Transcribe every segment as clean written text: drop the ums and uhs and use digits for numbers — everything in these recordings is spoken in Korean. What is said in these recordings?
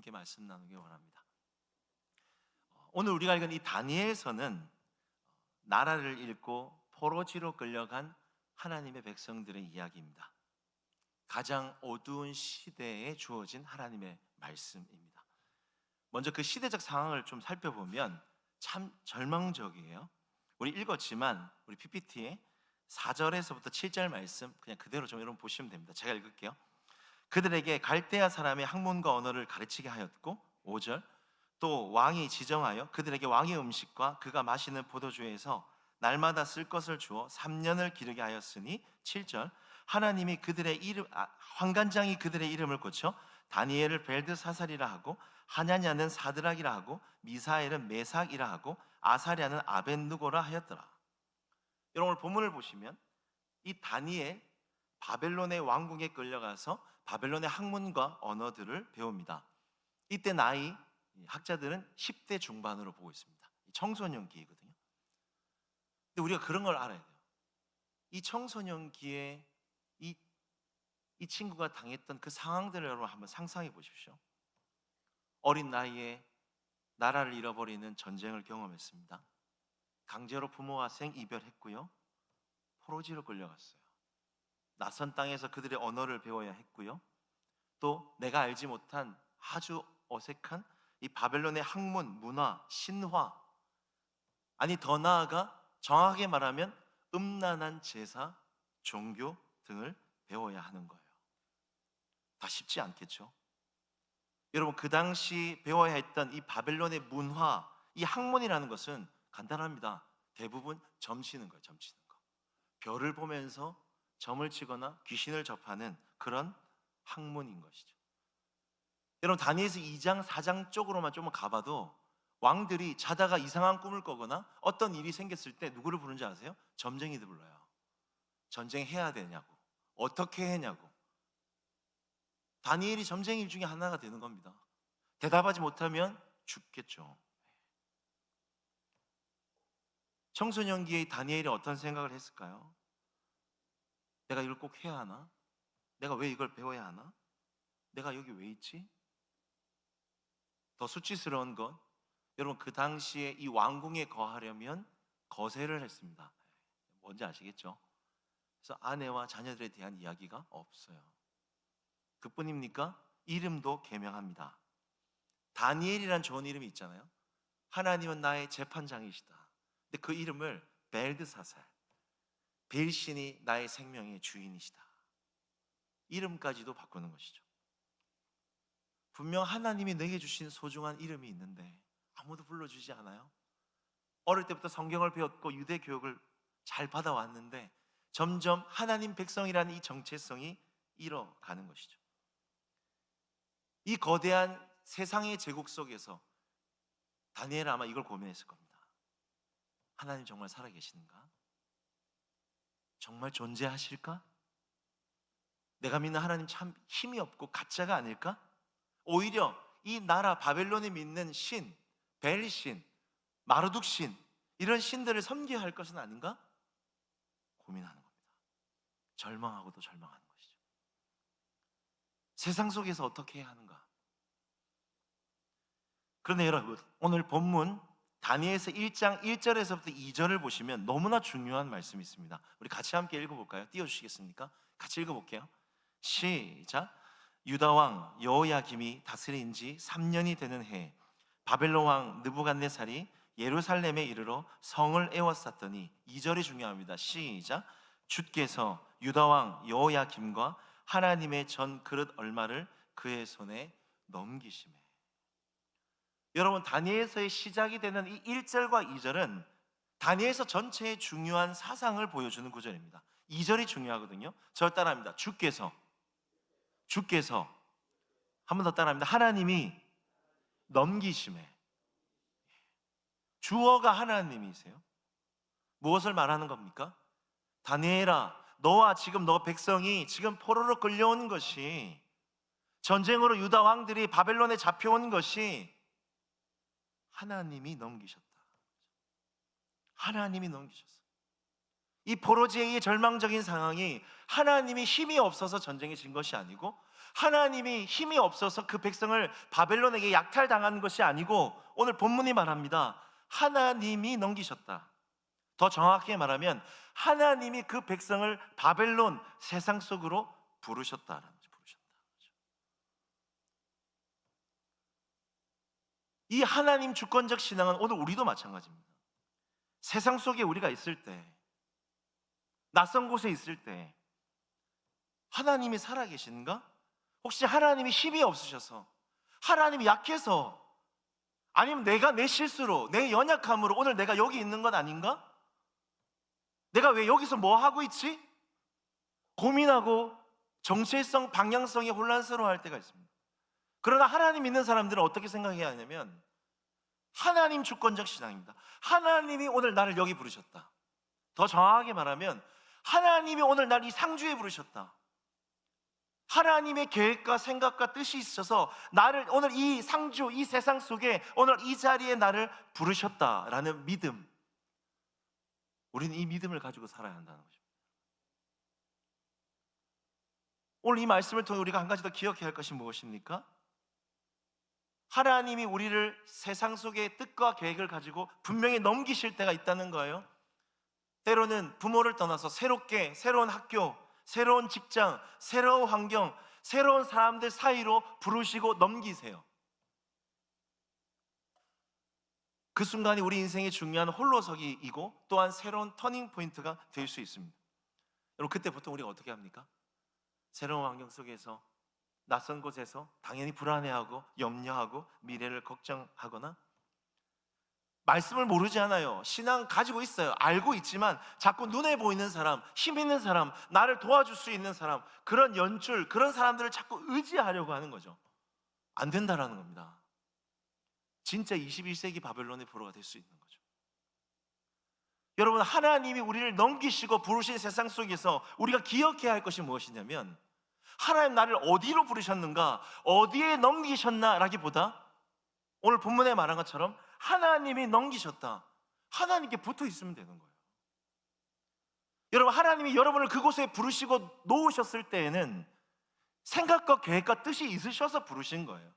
함께 말씀 나누기 원합니다. 오늘 우리가 읽은 이 다니엘서는 나라를 잃고 포로지로 끌려간 하나님의 백성들의 이야기입니다. 가장 어두운 시대에 주어진 하나님의 말씀입니다. 먼저 그 시대적 상황을 좀 살펴보면 참 절망적이에요. 우리 읽었지만 우리 PPT에 4절에서부터 7절 말씀 그냥 그대로 좀 여러분 보시면 됩니다. 제가 읽을게요. 그들에게 갈대아 사람의 학문과 언어를 가르치게 하였고, 5절, 또 왕이 지정하여 그들에게 왕의 음식과 그가 마시는 포도주에서 날마다 쓸 것을 주어 3년을 기르게 하였으니, 7절, 하나님이 그들의 환관장이 그들의 이름을 고쳐 다니엘을 벨드사살이라 하고, 하냐냐는 사드락이라 하고, 미사엘은 메삭이라 하고, 아사랴는 아벤누고라 하였더라. 여러분, 본문을 보시면 이 다니엘, 바벨론의 왕궁에 끌려가서 바벨론의 학문과 언어들을 배웁니다. 이때 나이, 학자들은 10대 중반으로 보고 있습니다. 청소년기이거든요. 근데 우리가 그런 걸 알아야 돼요. 이 청소년기에 이 친구가 당했던 그 상황들을 여러분 한번 상상해 보십시오. 어린 나이에 나라를 잃어버리는 전쟁을 경험했습니다. 강제로 부모와 생 이별했고요. 포로지로 끌려갔어요. 낯선 땅에서 그들의 언어를 배워야 했고요. 또 내가 알지 못한 아주 어색한 이 바벨론의 학문, 문화, 신화, 아니 더 나아가 정확하게 말하면 음란한 제사, 종교 등을 배워야 하는 거예요. 다 쉽지 않겠죠? 여러분, 그 당시 배워야 했던 이 바벨론의 문화, 이 학문이라는 것은 간단합니다. 대부분 점치는 거예요. 점치는 거. 별을 보면서 점을 치거나 귀신을 접하는 그런 학문인 것이죠. 여러분, 다니엘서 2장, 4장 쪽으로만 좀 가봐도 왕들이 자다가 이상한 꿈을 꿔거나 어떤 일이 생겼을 때 누구를 부르는지 아세요? 점쟁이들 불러요. 전쟁해야 되냐고, 어떻게 해냐고. 다니엘이 점쟁이 중에 하나가 되는 겁니다. 대답하지 못하면 죽겠죠. 청소년기의 다니엘이 어떤 생각을 했을까요? 내가 이걸 꼭 해야 하나? 내가 왜 이걸 배워야 하나? 내가 여기 왜 있지? 더 수치스러운 건 여러분, 그 당시에 이 왕궁에 거하려면 거세를 했습니다. 뭔지 아시겠죠? 그래서 아내와 자녀들에 대한 이야기가 없어요. 그뿐입니까? 이름도 개명합니다. 다니엘이란 좋은 이름이 있잖아요. 하나님은 나의 재판장이시다. 근데 그 이름을 벨드사살, 벨신이 나의 생명의 주인이시다. 이름까지도 바꾸는 것이죠. 분명 하나님이 내게 주신 소중한 이름이 있는데 아무도 불러주지 않아요. 어릴 때부터 성경을 배웠고 유대 교육을 잘 받아왔는데 점점 하나님 백성이라는 이 정체성이 잃어가는 것이죠. 이 거대한 세상의 제국 속에서 다니엘은 아마 이걸 고민했을 겁니다. 하나님 정말 살아계시는가? 정말 존재하실까? 내가 믿는 하나님 참 힘이 없고 가짜가 아닐까? 오히려 이 나라 바벨론이 믿는 신, 벨신, 마르둑신, 이런 신들을 섬겨야 할 것은 아닌가? 고민하는 겁니다. 절망하고도 절망하는 것이죠. 세상 속에서 어떻게 해야 하는가? 그런데 여러분, 오늘 본문 다니엘서 1장 1절에서부터 2절을 보시면 너무나 중요한 말씀이 있습니다. 우리 같이 함께 읽어볼까요? 띄워주시겠습니까? 같이 읽어볼게요. 시작. 유다 왕 여호야김이 다스린 지 3년이 되는 해, 바벨론 왕 느부갓네살이 예루살렘에 이르러 성을 에워쌌더니, 2절이 중요합니다. 시작. 주께서 유다 왕 여호야김과 하나님의 전 그릇 얼마를 그의 손에 넘기시매. 여러분, 다니엘서의 시작이 되는 이 1절과 2절은 다니엘서 전체의 중요한 사상을 보여주는 구절입니다. 2절이 중요하거든요. 저를 따라합니다. 주께서 한 번 더 따라합니다. 하나님이 넘기심에. 주어가 하나님이세요. 무엇을 말하는 겁니까? 다니엘아, 너와 지금 너 백성이 지금 포로로 끌려온 것이, 전쟁으로 유다 왕들이 바벨론에 잡혀온 것이 하나님이 넘기셨다. 하나님이 넘기셨어. 이 포로지의 절망적인 상황이 하나님이 힘이 없어서 전쟁에 진 것이 아니고 하나님이 힘이 없어서 그 백성을 바벨론에게 약탈당한 것이 아니고 오늘 본문이 말합니다. 하나님이 넘기셨다. 더 정확하게 말하면 하나님이 그 백성을 바벨론 세상 속으로 부르셨다라는 거죠. 이 하나님 주권적 신앙은 오늘 우리도 마찬가지입니다. 세상 속에 우리가 있을 때, 낯선 곳에 있을 때 하나님이 살아계신가? 혹시 하나님이 힘이 없으셔서, 하나님이 약해서, 아니면 내가 내 실수로, 내 연약함으로 오늘 내가 여기 있는 건 아닌가? 내가 왜 여기서 뭐 하고 있지? 고민하고 정체성, 방향성이 혼란스러워할 때가 있습니다. 그러나 하나님 믿는 사람들은 어떻게 생각해야 하냐면 하나님 주권적 신앙입니다. 하나님이 오늘 나를 여기 부르셨다. 더 정확하게 말하면 하나님이 오늘 날 이 상주에 부르셨다. 하나님의 계획과 생각과 뜻이 있어서 나를 오늘 이 상주, 이 세상 속에 오늘 이 자리에 나를 부르셨다라는 믿음, 우리는 이 믿음을 가지고 살아야 한다는 것입니다. 오늘 이 말씀을 통해 우리가 한 가지 더 기억해야 할 것이 무엇입니까? 하나님이 우리를 세상 속의 뜻과 계획을 가지고 분명히 넘기실 때가 있다는 거예요. 때로는 부모를 떠나서 새롭게 새로운 학교, 새로운 직장, 새로운 환경, 새로운 사람들 사이로 부르시고 넘기세요. 그 순간이 우리 인생의 중요한 홀로서기이고 또한 새로운 터닝 포인트가 될 수 있습니다. 여러분, 그때 보통 우리가 어떻게 합니까? 새로운 환경 속에서, 낯선 곳에서 당연히 불안해하고 염려하고 미래를 걱정하거나, 말씀을 모르지 않아요. 신앙 가지고 있어요. 알고 있지만 자꾸 눈에 보이는 사람, 힘 있는 사람, 나를 도와줄 수 있는 사람, 그런 연출, 그런 사람들을 자꾸 의지하려고 하는 거죠. 안 된다라는 겁니다. 진짜 21세기 바벨론의 포로가 될 수 있는 거죠. 여러분, 하나님이 우리를 넘기시고 부르신 세상 속에서 우리가 기억해야 할 것이 무엇이냐면, 하나님 나를 어디로 부르셨는가, 어디에 넘기셨나라기보다 오늘 본문에 말한 것처럼 하나님이 넘기셨다. 하나님께 붙어 있으면 되는 거예요. 여러분, 하나님이 여러분을 그곳에 부르시고 놓으셨을 때에는 생각과 계획과 뜻이 있으셔서 부르신 거예요.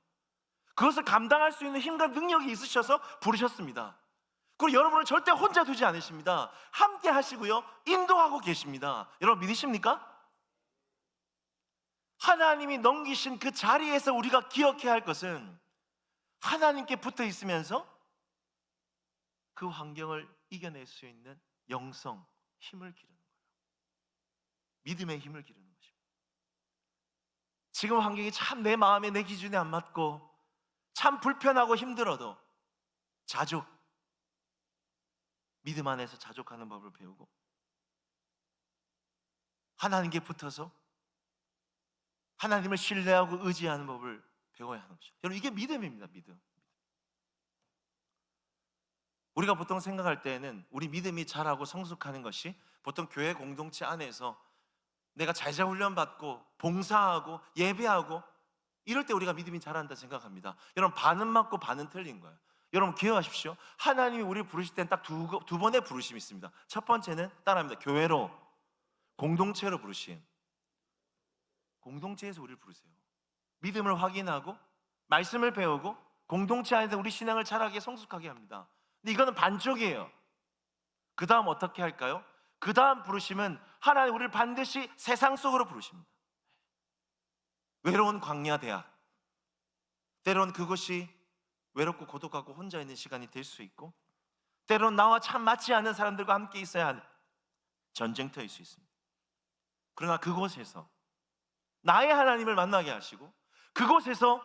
그것을 감당할 수 있는 힘과 능력이 있으셔서 부르셨습니다. 그리고 여러분을 절대 혼자 두지 않으십니다. 함께 하시고요, 인도하고 계십니다. 여러분 믿으십니까? 하나님이 넘기신 그 자리에서 우리가 기억해야 할 것은 하나님께 붙어 있으면서 그 환경을 이겨낼 수 있는 영성, 힘을 기르는 거예요. 믿음의 힘을 기르는 것입니다. 지금 환경이 참 내 마음에, 내 기준에 안 맞고 참 불편하고 힘들어도 자족, 믿음 안에서 자족하는 법을 배우고 하나님께 붙어서 하나님을 신뢰하고 의지하는 법을 배워야 하는 것이죠. 여러분, 이게 믿음입니다. 믿음. 우리가 보통 생각할 때에는 우리 믿음이 자라고 성숙하는 것이 보통 교회 공동체 안에서 내가 제자 훈련 받고 봉사하고 예배하고 이럴 때 우리가 믿음이 자란다 생각합니다. 여러분, 반은 맞고 반은 틀린 거예요. 여러분 기억하십시오. 하나님이 우리를 부르실 때는 딱 두 번의 부르심이 있습니다. 첫 번째는 따라합니다. 교회로, 공동체로 부르심. 공동체에서 우리를 부르세요. 믿음을 확인하고 말씀을 배우고 공동체 안에서 우리 신앙을 자라게 성숙하게 합니다. 근데 이거는 반쪽이에요. 그 다음 어떻게 할까요? 그 다음 부르심은 하나님 우리를 반드시 세상 속으로 부르십니다. 외로운 광야 대학, 때론 그것이 외롭고 고독하고 혼자 있는 시간이 될 수 있고, 때론 나와 참 맞지 않는 사람들과 함께 있어야 하는 전쟁터일 수 있습니다. 그러나 그곳에서 나의 하나님을 만나게 하시고 그곳에서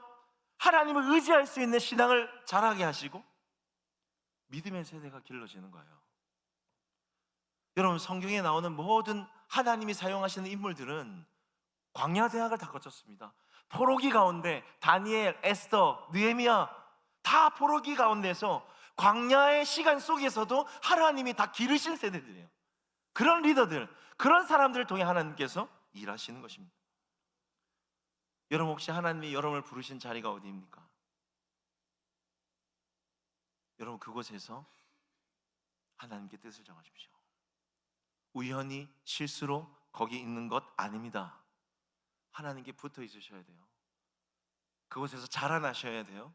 하나님을 의지할 수 있는 신앙을 자라게 하시고 믿음의 세대가 길러지는 거예요. 여러분, 성경에 나오는 모든 하나님이 사용하시는 인물들은 광야 대학을 다 거쳤습니다. 포로기 가운데 다니엘, 에스더, 느헤미야 다 포로기 가운데서 광야의 시간 속에서도 하나님이 다 기르신 세대들이에요. 그런 리더들, 그런 사람들을 통해 하나님께서 일하시는 것입니다. 여러분, 혹시 하나님이 여러분을 부르신 자리가 어디입니까? 여러분, 그곳에서 하나님께 뜻을 정하십시오. 우연히 실수로 거기 있는 것 아닙니다. 하나님께 붙어 있으셔야 돼요. 그곳에서 자라나셔야 돼요.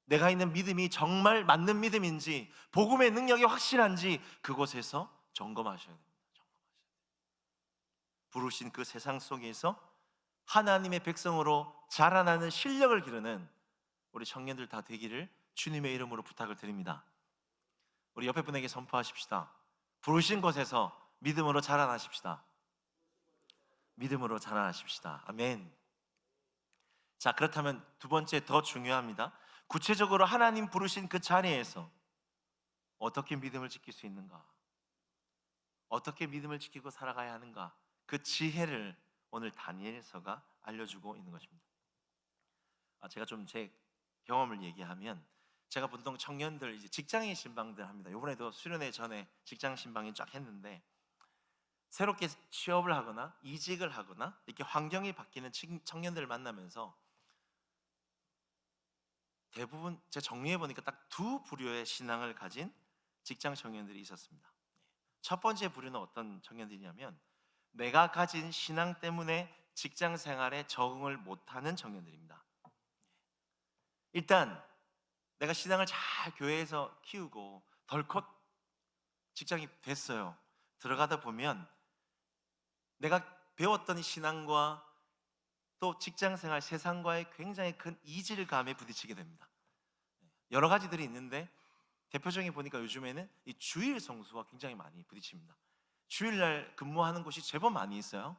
내가 있는 믿음이 정말 맞는 믿음인지, 복음의 능력이 확실한지 그곳에서 점검하셔야 됩니다. 부르신 그 세상 속에서 하나님의 백성으로 자라나는 실력을 기르는 우리 청년들 다 되기를 주님의 이름으로 부탁을 드립니다. 우리 옆에 분에게 선포하십시다. 부르신 곳에서 믿음으로 자라나십시다. 믿음으로 자라나십시다. 아멘. 자, 그렇다면 두 번째 더 중요합니다. 구체적으로 하나님 부르신 그 자리에서 어떻게 믿음을 지킬 수 있는가? 어떻게 믿음을 지키고 살아가야 하는가? 그 지혜를 오늘 다니엘서가 알려주고 있는 것입니다. 제가 좀 제 경험을 얘기하면, 제가 보통 청년들, 이제 직장인 신방들 합니다. 이번에도 수련회 전에 직장 신방이 쫙 했는데, 새롭게 취업을 하거나 이직을 하거나 이렇게 환경이 바뀌는 청년들을 만나면서 대부분 제가 정리해 보니까 딱 두 부류의 신앙을 가진 직장 청년들이 있었습니다. 첫 번째 부류는 어떤 청년들이냐면, 내가 가진 신앙 때문에 직장 생활에 적응을 못하는 청년들입니다. 일단 내가 신앙을 잘 교회에서 키우고 덜컥 직장이 됐어요. 들어가다 보면 내가 배웠던 이 신앙과 또 직장 생활, 세상과의 굉장히 큰 이질감에 부딪히게 됩니다. 여러 가지들이 있는데 대표적인 보니까 요즘에는 이 주일 성수와 굉장히 많이 부딪힙니다. 주일날 근무하는 곳이 제법 많이 있어요.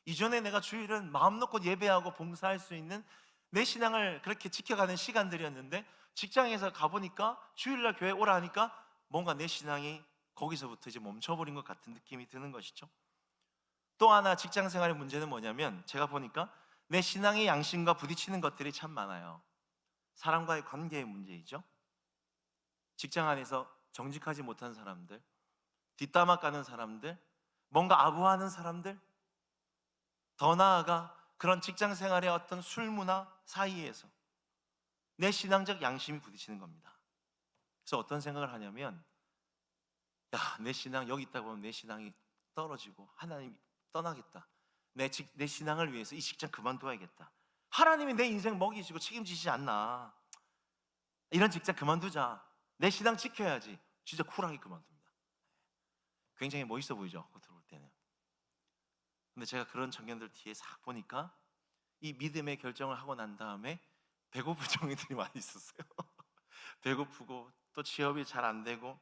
이전에 내가 주일은 마음 놓고 예배하고 봉사할 수 있는 내 신앙을 그렇게 지켜가는 시간들이었는데, 직장에서 가보니까 주일날 교회 오라 하니까 뭔가 내 신앙이 거기서부터 이제 멈춰버린 것 같은 느낌이 드는 것이죠. 또 하나 직장 생활의 문제는 뭐냐면, 제가 보니까 내 신앙의 양심과 부딪히는 것들이 참 많아요. 사람과의 관계의 문제이죠. 직장 안에서 정직하지 못한 사람들, 뒷담화 까는 사람들, 뭔가 아부하는 사람들, 더 나아가 그런 직장 생활의 어떤 술 문화 사이에서 내 신앙적 양심이 부딪히는 겁니다. 그래서 어떤 생각을 하냐면, 내 신앙 여기 있다 보면 내 신앙이 떨어지고 하나님이 떠나겠다. 내 신앙을 위해서 이 직장 그만둬야겠다. 하나님이 내 인생 먹이시고 책임지시지 않나. 이런 직장 그만두자. 내 신앙 지켜야지. 진짜 쿨하게 그만둡니다. 굉장히 멋있어 보이죠, 겉으로 볼 때는. 근데 제가 그런 청년들 뒤에 싹 보니까 이 믿음의 결정을 하고 난 다음에 배고픈 청년들이 많이 있었어요. 배고프고 또 취업이 잘 안 되고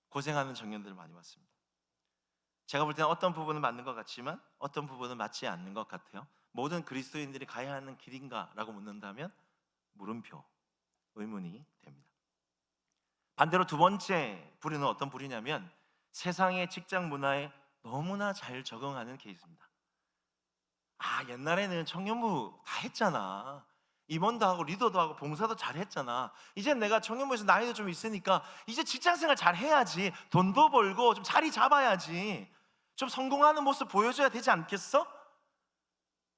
고생하는 청년들을 많이 봤습니다. 제가 볼 때는 어떤 부분은 맞는 것 같지만 어떤 부분은 맞지 않는 것 같아요. 모든 그리스도인들이 가야 하는 길인가? 라고 묻는다면 물음표, 의문이 됩니다. 반대로 두 번째 부류는 어떤 부류냐면, 세상의 직장 문화에 너무나 잘 적응하는 케이스입니다. 옛날에는 청년부 다 했잖아. 임원도 하고 리더도 하고 봉사도 잘 했잖아. 이제 내가 청년부에서 나이도 좀 있으니까 이제 직장생활 잘 해야지. 돈도 벌고 좀 자리 잡아야지. 좀 성공하는 모습 보여줘야 되지 않겠어?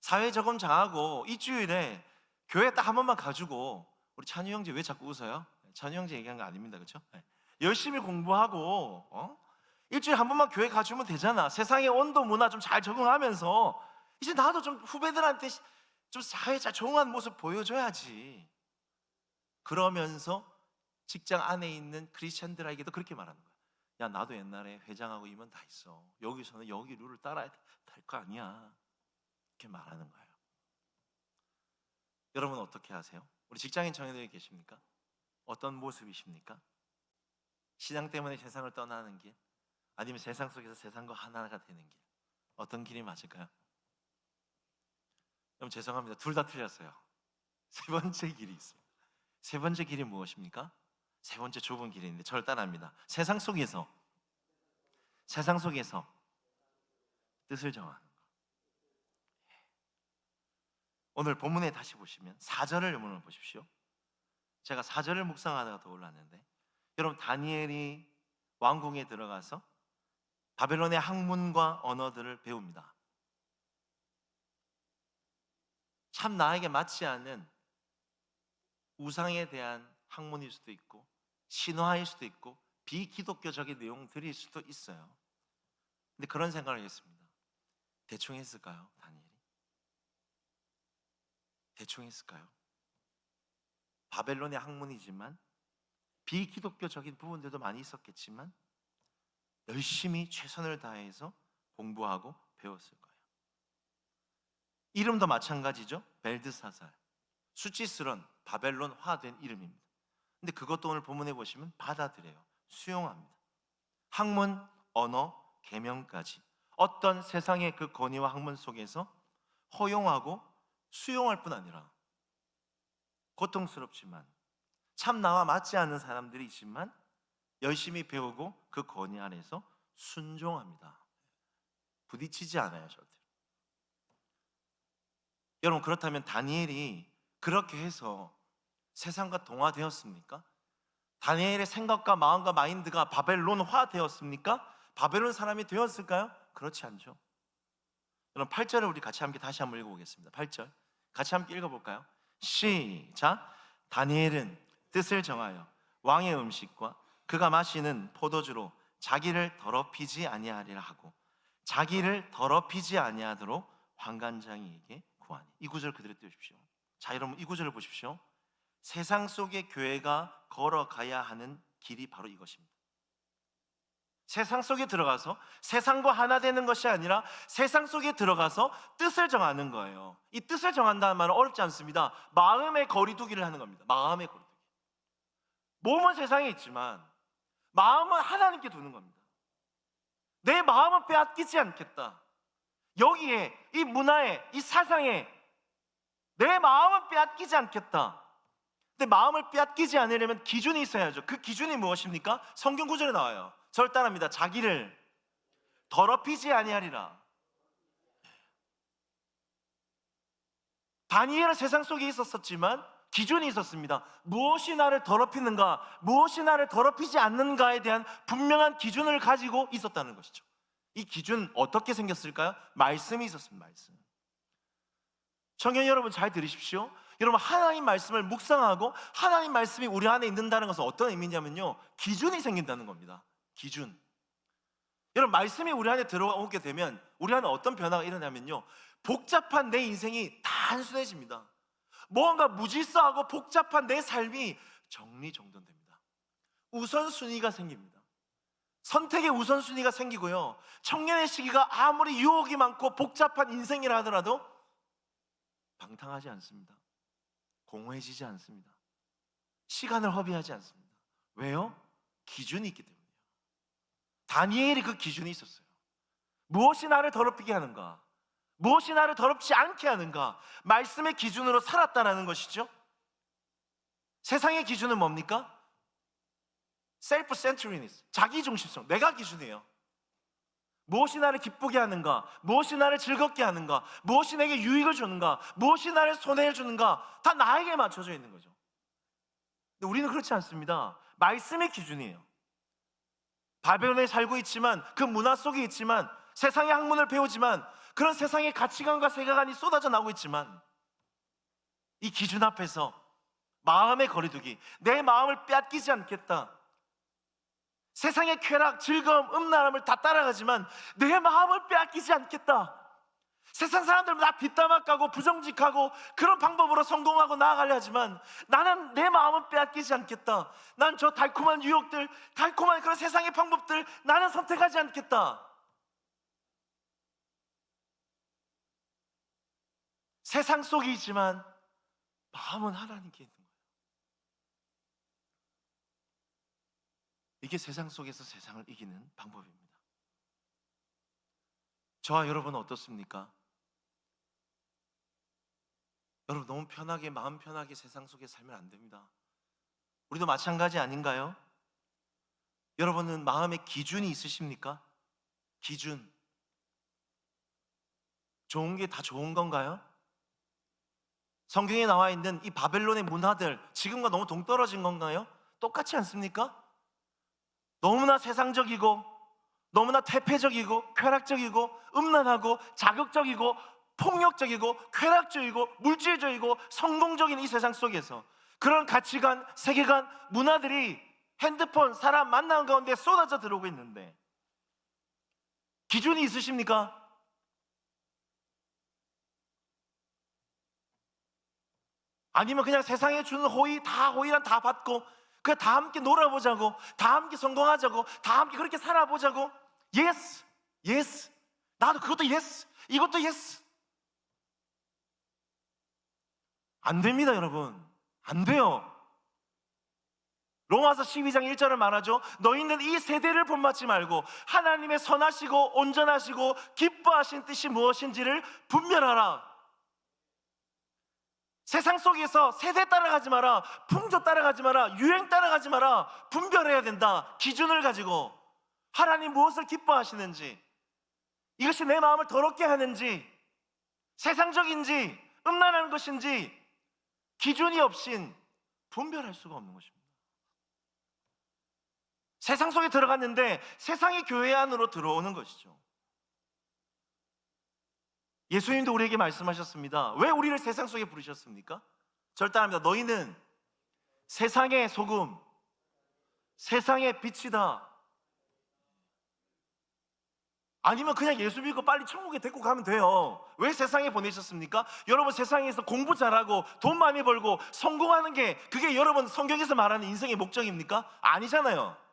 사회 적응 잘하고 일주일에 교회 딱 한 번만 가지고, 우리 찬유 형제 왜 자꾸 웃어요? 찬유 형제 얘기한 거 아닙니다, 그렇죠? 열심히 공부하고 일주일에 한 번만 교회 가주면 되잖아. 세상의 온도 문화 좀 잘 적응하면서 이제 나도 좀 후배들한테 좀 사회에 잘 적응한 모습 보여줘야지. 그러면서 직장 안에 있는 크리스찬들에게도 그렇게 말하는 거야. 야, 나도 옛날에 회장하고 임원 다 있어. 여기서는 여기 룰을 따라야 될 거 아니야. 이렇게 말하는 거예요. 여러분 어떻게 하세요? 우리 직장인 청년들이 계십니까? 어떤 모습이십니까? 신앙 때문에 세상을 떠나는 길, 아니면 세상 속에서 세상과 하나가 되는 길, 어떤 길이 맞을까요? 여러분 죄송합니다. 둘 다 틀렸어요. 세 번째 길이 있어요. 세 번째 길이 무엇입니까? 세 번째 좁은 길이 있는데 저를 따라합니다. 세상 속에서 뜻을 정하는 거. 오늘 본문에 다시 보시면 4절을 여러분 보십시오. 제가 4절을 묵상하다가 떠올랐는데, 여러분 다니엘이 왕궁에 들어가서 바벨론의 학문과 언어들을 배웁니다. 참 나에게 맞지 않는 우상에 대한 학문일 수도 있고 신화일 수도 있고 비기독교적인 내용들일 수도 있어요. 근데 그런 생각을 했습니다. 대충 했을까요, 다니엘이? 대충 했을까요? 바벨론의 학문이지만 비기독교적인 부분들도 많이 있었겠지만 열심히 최선을 다해서 공부하고 배웠을 거예요. 이름도 마찬가지죠. 벨드사살, 수치스런 바벨론화된 이름입니다. 근데 그것도 오늘 본문에 보시면 받아들여요. 수용합니다. 학문, 언어, 계명까지 어떤 세상의 그 권위와 학문 속에서 허용하고 수용할 뿐 아니라 고통스럽지만 참 나와 맞지 않는 사람들이 있지만 열심히 배우고 그 권위 안에서 순종합니다. 부딪히지 않아요, 절대. 여러분, 그렇다면 다니엘이 그렇게 해서 세상과 동화되었습니까? 다니엘의 생각과 마음과 마인드가 바벨론화 되었습니까? 바벨론 사람이 되었을까요? 그렇지 않죠. 여러분, 8절을 우리 같이 함께 다시 한번 읽어보겠습니다. 8절 같이 함께 읽어볼까요? 시작. 다니엘은 뜻을 정하여 왕의 음식과 그가 마시는 포도주로 자기를 더럽히지 아니하리라 하고 자기를 더럽히지 아니하도록 환관장이에게 구하니. 이 구절 그대로 띄우십시오. 자, 여러분, 이 구절을 보십시오. 세상 속의 교회가 걸어가야 하는 길이 바로 이것입니다. 세상 속에 들어가서 세상과 하나 되는 것이 아니라 세상 속에 들어가서 뜻을 정하는 거예요. 이 뜻을 정한다는 말은 어렵지 않습니다. 마음의 거리두기를 하는 겁니다. 마음의 거리두기. 몸은 세상에 있지만 마음은 하나님께 두는 겁니다. 내 마음은 빼앗기지 않겠다. 여기에, 이 문화에, 이 사상에 내 마음은 빼앗기지 않겠다. 근데 마음을 빼앗기지 않으려면 기준이 있어야죠. 그 기준이 무엇입니까? 성경 구절에 나와요. 저를 따라합니다. 자기를 더럽히지 아니하리라. 다니엘은 세상 속에 있었지만 기준이 있었습니다. 무엇이 나를 더럽히는가, 무엇이 나를 더럽히지 않는가에 대한 분명한 기준을 가지고 있었다는 것이죠. 이 기준 어떻게 생겼을까요? 말씀이 있었습니다. 말씀. 청년 여러분, 잘 들으십시오. 여러분, 하나님 말씀을 묵상하고 하나님 말씀이 우리 안에 있는다는 것은 어떤 의미냐면요, 기준이 생긴다는 겁니다. 기준. 여러분, 말씀이 우리 안에 들어오게 되면 우리 안에 어떤 변화가 일어나면요, 복잡한 내 인생이 단순해집니다. 뭔가 무질서하고 복잡한 내 삶이 정리정돈됩니다. 우선순위가 생깁니다. 선택의 우선순위가 생기고요, 청년의 시기가 아무리 유혹이 많고 복잡한 인생이라 하더라도 방탕하지 않습니다. 공허해지지 않습니다. 시간을 허비하지 않습니다. 왜요? 기준이 있기 때문이에요. 다니엘이 그 기준이 있었어요. 무엇이 나를 더럽히게 하는가, 무엇이 나를 더럽지 않게 하는가, 말씀의 기준으로 살았다는 것이죠. 세상의 기준은 뭡니까? self-centeredness, 자기중심성, 내가 기준이에요. 무엇이 나를 기쁘게 하는가, 무엇이 나를 즐겁게 하는가, 무엇이 내게 유익을 주는가, 무엇이 나를 손해를 주는가, 다 나에게 맞춰져 있는 거죠. 근데 우리는 그렇지 않습니다. 말씀의 기준이에요. 바벨론에 살고 있지만, 그 문화 속에 있지만, 세상의 학문을 배우지만, 그런 세상의 가치관과 세계관이 쏟아져 나오고 있지만, 이 기준 앞에서 마음의 거리두기, 내 마음을 빼앗기지 않겠다. 세상의 쾌락, 즐거움, 음란함을 다 따라가지만 내 마음을 빼앗기지 않겠다. 세상 사람들은 나 뒷담화 까고 부정직하고 그런 방법으로 성공하고 나아가려 하지만 나는 내 마음은 빼앗기지 않겠다. 난 저 달콤한 유혹들, 달콤한 그런 세상의 방법들 나는 선택하지 않겠다. 세상 속에 있지만 마음은 하나님께 있는 거예요. 이게 세상 속에서 세상을 이기는 방법입니다. 저와 여러분은 어떻습니까? 여러분, 너무 편하게, 마음 편하게 세상 속에 살면 안 됩니다. 우리도 마찬가지 아닌가요? 여러분은 마음의 기준이 있으십니까? 기준. 좋은 게 다 좋은 건가요? 성경에 나와 있는 이 바벨론의 문화들, 지금과 너무 동떨어진 건가요? 똑같지 않습니까? 너무나 세상적이고, 너무나 퇴폐적이고, 쾌락적이고, 음란하고, 자극적이고, 폭력적이고, 쾌락적이고, 물질적이고, 성공적인 이 세상 속에서 그런 가치관, 세계관, 문화들이 핸드폰, 사람 만나는 가운데 쏟아져 들어오고 있는데 기준이 있으십니까? 아니면 그냥 세상에 주는 호의, 다 호의란 다 받고 그냥 다 함께 놀아보자고, 다 함께 성공하자고, 다 함께 그렇게 살아보자고. 예스, 예스. 나도 그것도 예스, 이것도 예스. 안 됩니다, 여러분. 안 돼요. 로마서 12장 1절을 말하죠. 너희는 이 세대를 본받지 말고 하나님의 선하시고 온전하시고 기뻐하신 뜻이 무엇인지를 분별하라. 세상 속에서 세대 따라가지 마라, 풍조 따라가지 마라, 유행 따라가지 마라. 분별해야 된다. 기준을 가지고 하나님 무엇을 기뻐하시는지, 이것이 내 마음을 더럽게 하는지, 세상적인지 음란한 것인지 기준이 없인 분별할 수가 없는 것입니다. 세상 속에 들어갔는데 세상이 교회 안으로 들어오는 것이죠. 예수님도 우리에게 말씀하셨습니다. 왜 우리를 세상 속에 부르셨습니까? 절단합니다. 너희는 세상의 소금, 세상의 빛이다. 아니면 그냥 예수 믿고 빨리 천국에 데리고 가면 돼요. 왜 세상에 보내셨습니까? 여러분, 세상에서 공부 잘하고 돈 많이 벌고 성공하는 게 그게 여러분 성경에서 말하는 인생의 목적입니까? 아니잖아요.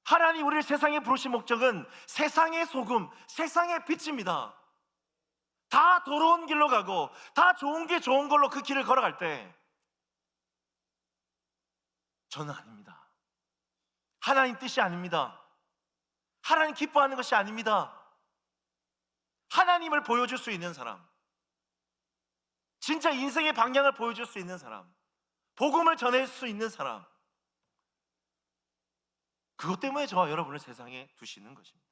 하나님 우리를 세상에 부르신 목적은 세상의 소금, 세상의 빛입니다. 다 더러운 길로 가고 다 좋은 게 좋은 걸로 그 길을 걸어갈 때 저는 아닙니다. 하나님 뜻이 아닙니다. 하나님 기뻐하는 것이 아닙니다. 하나님을 보여줄 수 있는 사람, 진짜 인생의 방향을 보여줄 수 있는 사람, 복음을 전할 수 있는 사람, 그것 때문에 저와 여러분을 세상에 두시는 것입니다.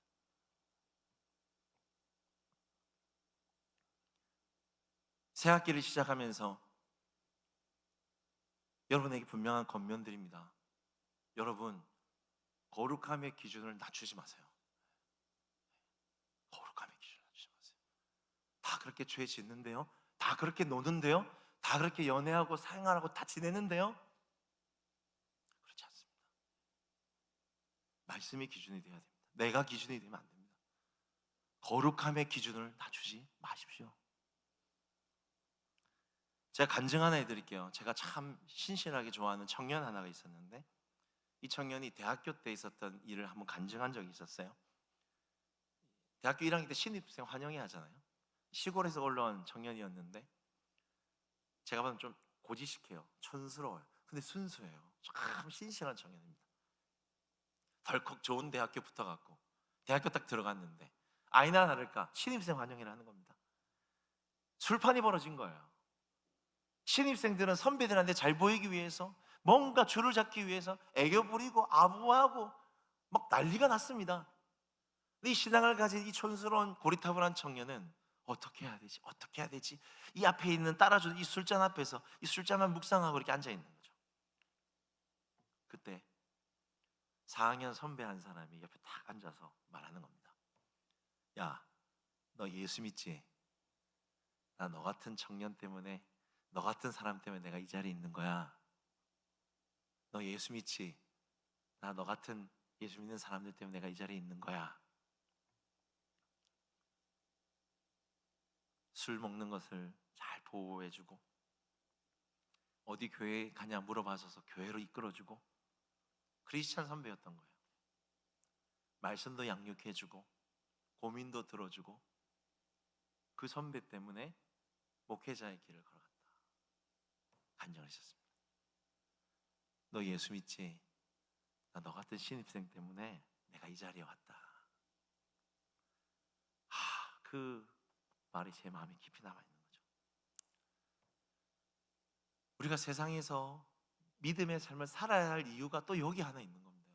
새 학기를 시작하면서 여러분에게 분명한 권면드립니다. 여러분, 거룩함의 기준을 낮추지 마세요. 거룩함의 기준을 낮추지 마세요. 다 그렇게 죄 짓는데요, 다 그렇게 노는데요, 다 그렇게 연애하고 사랑하고 다 지내는데요, 그렇지 않습니다. 말씀이 기준이 되어야 됩니다. 내가 기준이 되면 안 됩니다. 거룩함의 기준을 낮추지 마십시오. 제가 간증 하나 해드릴게요. 제가 참 신실하게 좋아하는 청년 하나가 있었는데, 이 청년이 대학교 때 있었던 일을 한번 간증한 적이 있었어요. 대학교 1학년 때 신입생 환영회 하잖아요. 시골에서 올라온 청년이었는데 제가 봐도 좀 고지식해요. 촌스러워요. 근데 순수해요. 참 신실한 청년입니다. 덜컥 좋은 대학교 붙어갖고 대학교 딱 들어갔는데 아니나 다를까 신입생 환영회를 하는 겁니다. 술판이 벌어진 거예요. 신입생들은 선배들한테 잘 보이기 위해서 뭔가 줄을 잡기 위해서 애교 부리고 아부하고 막 난리가 났습니다. 근데 이 신앙을 가진 이 촌스러운 고리타분한 청년은 어떻게 해야 되지? 어떻게 해야 되지? 이 앞에 있는 따라주는 이 술잔 앞에서 이 술잔만 묵상하고 이렇게 앉아 있는 거죠. 그때 4학년 선배 한 사람이 옆에 딱 앉아서 말하는 겁니다. 야, 너 예수 믿지? 나 너 같은 청년 때문에, 너 같은 사람 때문에 내가 이 자리에 있는 거야. 너 예수 믿지? 나 너 같은 예수 믿는 사람들 때문에 내가 이 자리에 있는 거야. 술 먹는 것을 잘 보호해주고, 어디 교회 가냐 물어봐서 교회로 이끌어주고, 크리스찬 선배였던 거예요. 말씀도 양육해주고 고민도 들어주고, 그 선배 때문에 목회자의 길을 걸어갔다 간증하셨습니다. 너 예수 믿지? 나 너 같은 신입생 때문에 내가 이 자리에 왔다. 그 말이 제 마음에 깊이 남아있는 거죠. 우리가 세상에서 믿음의 삶을 살아야 할 이유가 또 여기 하나 있는 겁니다.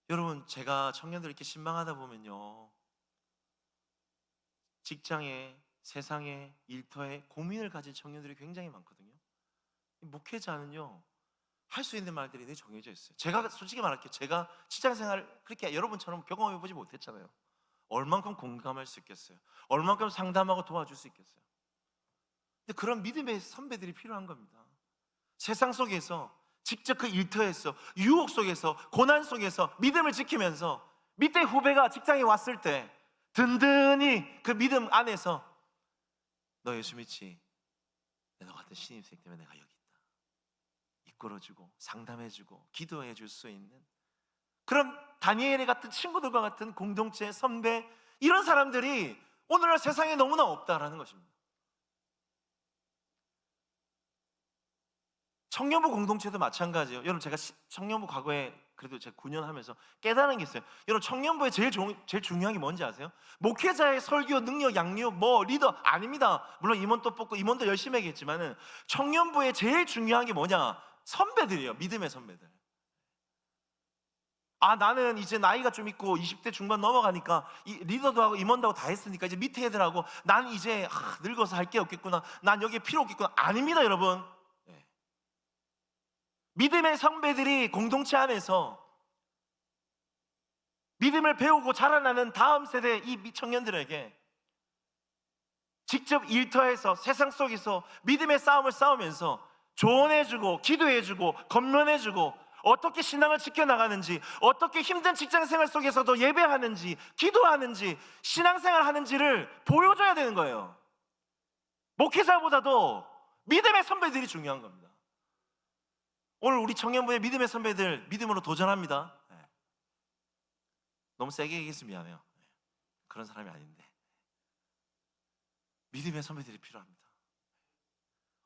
여러분, 제가 청년들 이렇게 신방하다 보면요, 직장에, 세상에, 일터에 고민을 가진 청년들이 굉장히 많거든요. 목회자는요, 할 수 있는 말들이 늘 정해져 있어요. 제가 솔직히 말할게요. 제가 직장생활 그렇게 여러분처럼 경험해보지 못했잖아요. 얼만큼 공감할 수 있겠어요? 얼만큼 상담하고 도와줄 수 있겠어요? 근데 그런 믿음의 선배들이 필요한 겁니다. 세상 속에서, 직접 그 일터에서, 유혹 속에서, 고난 속에서 믿음을 지키면서 밑에 후배가 직장에 왔을 때 든든히 그 믿음 안에서 너 예수 믿지? 너 같은 신입생 때문에 내가 여기 있다. 이끌어주고 상담해주고 기도해줄 수 있는 그런 다니엘 같은 친구들과 같은 공동체, 선배, 이런 사람들이 오늘날 세상에 너무나 없다라는 것입니다. 청년부 공동체도 마찬가지예요. 여러분, 제가 청년부 과거에 그래도 제가 9년 하면서 깨달은 게 있어요. 여러분, 청년부에 제일 중요한 게 뭔지 아세요? 목회자의 설교, 능력, 양육, 리더 아닙니다. 물론 임원도 뽑고 임원도 열심히 하겠지만은 청년부에 제일 중요한 게 뭐냐? 선배들이에요. 믿음의 선배들. 나는 이제 나이가 좀 있고 20대 중반 넘어가니까 리더도 하고 임원도 하고 다 했으니까 이제 밑에 애들하고 난 이제 늙어서 할 게 없겠구나, 난 여기에 필요 없겠구나. 아닙니다, 여러분. 믿음의 선배들이 공동체 안에서 믿음을 배우고 자라나는 다음 세대 이 미청년들에게 직접 일터에서 세상 속에서 믿음의 싸움을 싸우면서 조언해주고 기도해주고 권면해주고 어떻게 신앙을 지켜나가는지, 어떻게 힘든 직장생활 속에서도 예배하는지 기도하는지 신앙생활 하는지를 보여줘야 되는 거예요. 목회자보다도 믿음의 선배들이 중요한 겁니다. 오늘 우리 청년부의 믿음의 선배들 믿음으로 도전합니다. 너무 세게 얘기해서 미안해요. 그런 사람이 아닌데 믿음의 선배들이 필요합니다.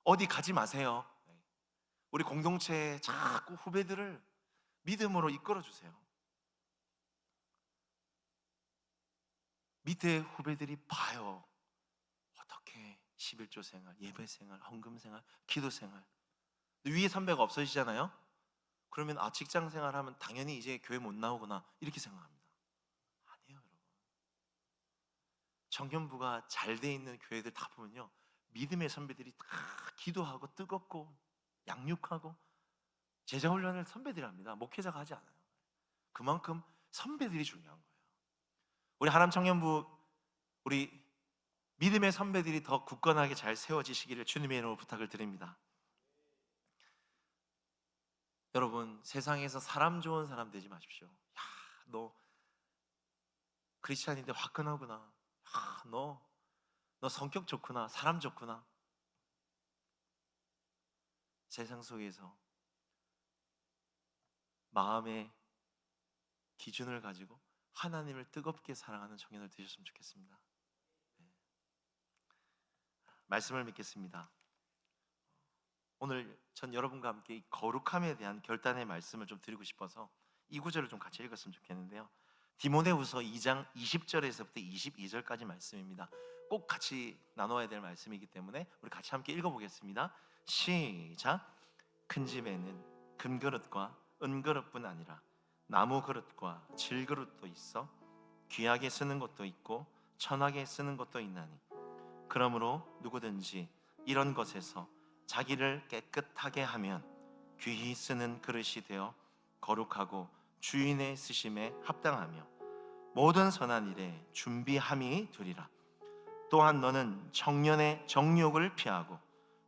어디 가지 마세요. 우리 공동체에 자꾸 후배들을 믿음으로 이끌어주세요. 밑에 후배들이 봐요. 어떻게 11조 생활, 예배 생활, 헌금 생활, 기도 생활. 위에 선배가 없어지잖아요. 그러면 직장 생활하면 당연히 이제 교회 못 나오구나 이렇게 생각합니다. 아니에요, 여러분. 청년부가 잘 돼 있는 교회들 다 보면요, 믿음의 선배들이 다 기도하고 뜨겁고 양육하고 제자훈련을 선배들이 합니다. 목회자가 하지 않아요. 그만큼 선배들이 중요한 거예요. 우리 하남 청년부, 우리 믿음의 선배들이 더 굳건하게 잘 세워지시기를 주님의 이름으로 부탁을 드립니다. 여러분, 세상에서 사람 좋은 사람 되지 마십시오. 야, 너 크리스찬인데 화끈하구나. 야, 너 성격 좋구나. 사람 좋구나. 세상 속에서 마음의 기준을 가지고 하나님을 뜨겁게 사랑하는 청년들 되셨으면 좋겠습니다. 말씀을 믿겠습니다. 오늘 전 여러분과 함께 이 거룩함에 대한 결단의 말씀을 좀 드리고 싶어서 이 구절을 좀 같이 읽었으면 좋겠는데요. 디모데후서 2장 20절에서부터 22절까지 말씀입니다. 꼭 같이 나눠야 될 말씀이기 때문에 우리 같이 함께 읽어보겠습니다. 시작. 큰 집에는 금그릇과 은그릇뿐 아니라 나무 그릇과 질그릇도 있어 귀하게 쓰는 것도 있고 천하게 쓰는 것도 있나니, 그러므로 누구든지 이런 것에서 자기를 깨끗하게 하면 귀히 쓰는 그릇이 되어 거룩하고 주인의 쓰심에 합당하며 모든 선한 일에 준비함이 되리라. 또한 너는 청년의 정욕을 피하고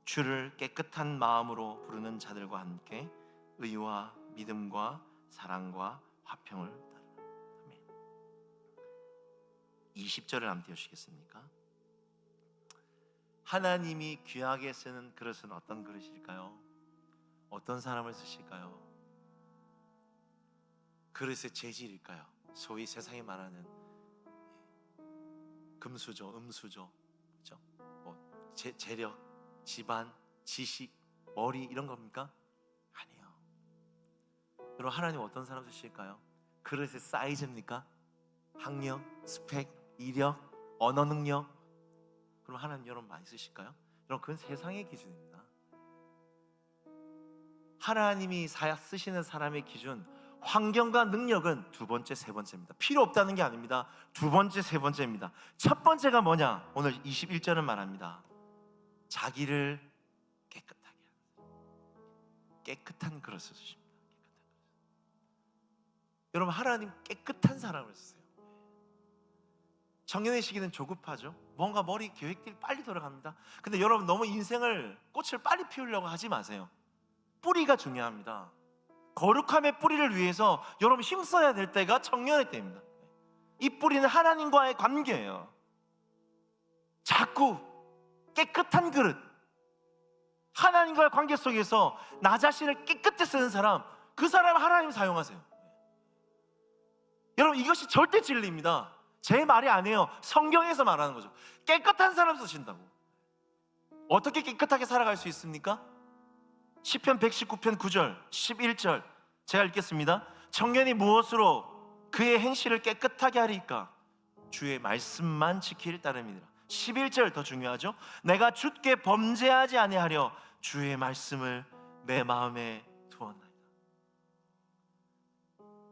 주를 깨끗한 마음으로 부르는 자들과 함께 의와 믿음과 사랑과 화평을 따르라. 아멘. 20절을 한번 띄워주시겠습니까? 하나님이 귀하게 쓰는 그릇은 어떤 그릇일까요? 어떤 사람을 쓰실까요? 그릇의 재질일까요? 소위 세상에 말하는 금수저, 음수저, 그렇죠? 재력, 집안, 지식, 머리 이런 겁니까? 아니에요. 여러분, 하나님 어떤 사람 쓰실까요? 그릇의 사이즈입니까? 학력, 스펙, 이력, 언어 능력? 그럼 하나님 여러분 많이 쓰실까요? 여러분, 그건 세상의 기준입니다. 하나님이 쓰시는 사람의 기준, 환경과 능력은 두 번째, 세 번째입니다. 필요 없다는 게 아닙니다. 두 번째, 세 번째입니다. 첫 번째가 뭐냐? 오늘 21절은 말합니다. 자기를 깨끗하게 하는, 깨끗한 그릇을 쓰십니다. 깨끗한 그릇. 여러분, 하나님 깨끗한 사람을 쓰세요. 청년의 시기는 조급하죠. 뭔가 머리 계획들이 빨리 돌아갑니다. 근데 여러분, 너무 인생을 꽃을 빨리 피우려고 하지 마세요. 뿌리가 중요합니다. 거룩함의 뿌리를 위해서 여러분 힘써야 될 때가 청년의 때입니다. 이 뿌리는 하나님과의 관계예요. 자꾸 깨끗한 그릇, 하나님과의 관계 속에서 나 자신을 깨끗게 쓰는 사람, 그 사람 하나님 사용하세요. 여러분, 이것이 절대 진리입니다. 제 말이 아니에요. 성경에서 말하는 거죠. 깨끗한 사람 쓰신다고. 어떻게 깨끗하게 살아갈 수 있습니까? 시편 119편 9절 11절 제가 읽겠습니다. 청년이 무엇으로 그의 행실을 깨끗하게 하리까? 주의 말씀만 지킬 따름이니라. 11절 더 중요하죠. 내가 주께 범죄하지 아니하려 주의 말씀을 내 마음에 두었나이다.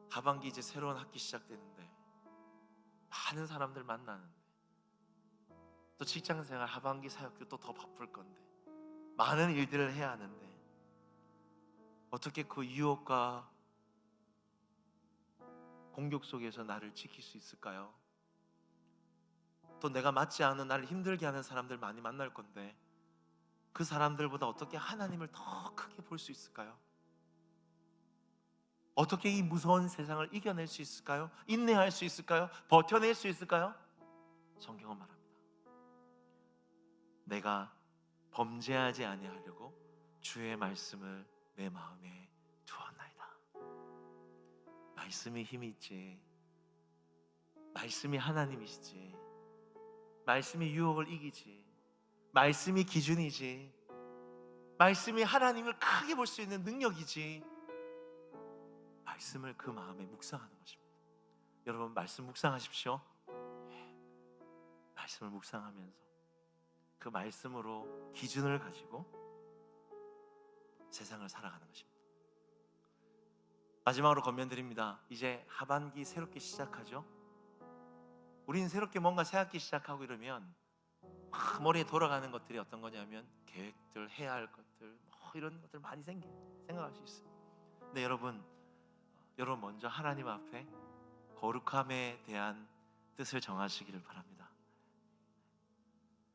하반기 이제 새로운 학기 시작되는데 많은 사람들 만나는데, 또 직장생활 하반기 사역도 또 더 바쁠 건데 많은 일들을 해야 하는데 어떻게 그 유혹과 공격 속에서 나를 지킬 수 있을까요? 또 내가 맞지 않은 나를 힘들게 하는 사람들 많이 만날 건데 그 사람들보다 어떻게 하나님을 더 크게 볼 수 있을까요? 어떻게 이 무서운 세상을 이겨낼 수 있을까요? 인내할 수 있을까요? 버텨낼 수 있을까요? 성경은 말합니다. 내가 범죄하지 아니하려고 주의 말씀을 내 마음에 두었나이다. 말씀이 힘이 있지. 말씀이 하나님이시지. 말씀이 유혹을 이기지. 말씀이 기준이지. 말씀이 하나님을 크게 볼 수 있는 능력이지. 말씀을 그 마음에 묵상하는 것입니다. 여러분, 말씀 묵상하십시오. 말씀을 묵상하면서 그 말씀으로 기준을 가지고 세상을 살아가는 것입니다. 마지막으로 권면드립니다. 이제 하반기 새롭게 시작하죠. 우리는 새롭게 뭔가 새 학기 시작하고 이러면 막 머리에 돌아가는 것들이 어떤 거냐면 계획들, 해야 할 것들, 이런 것들 많이 생각할 수 있어요. 근데 여러분 먼저 하나님 앞에 거룩함에 대한 뜻을 정하시기를 바랍니다.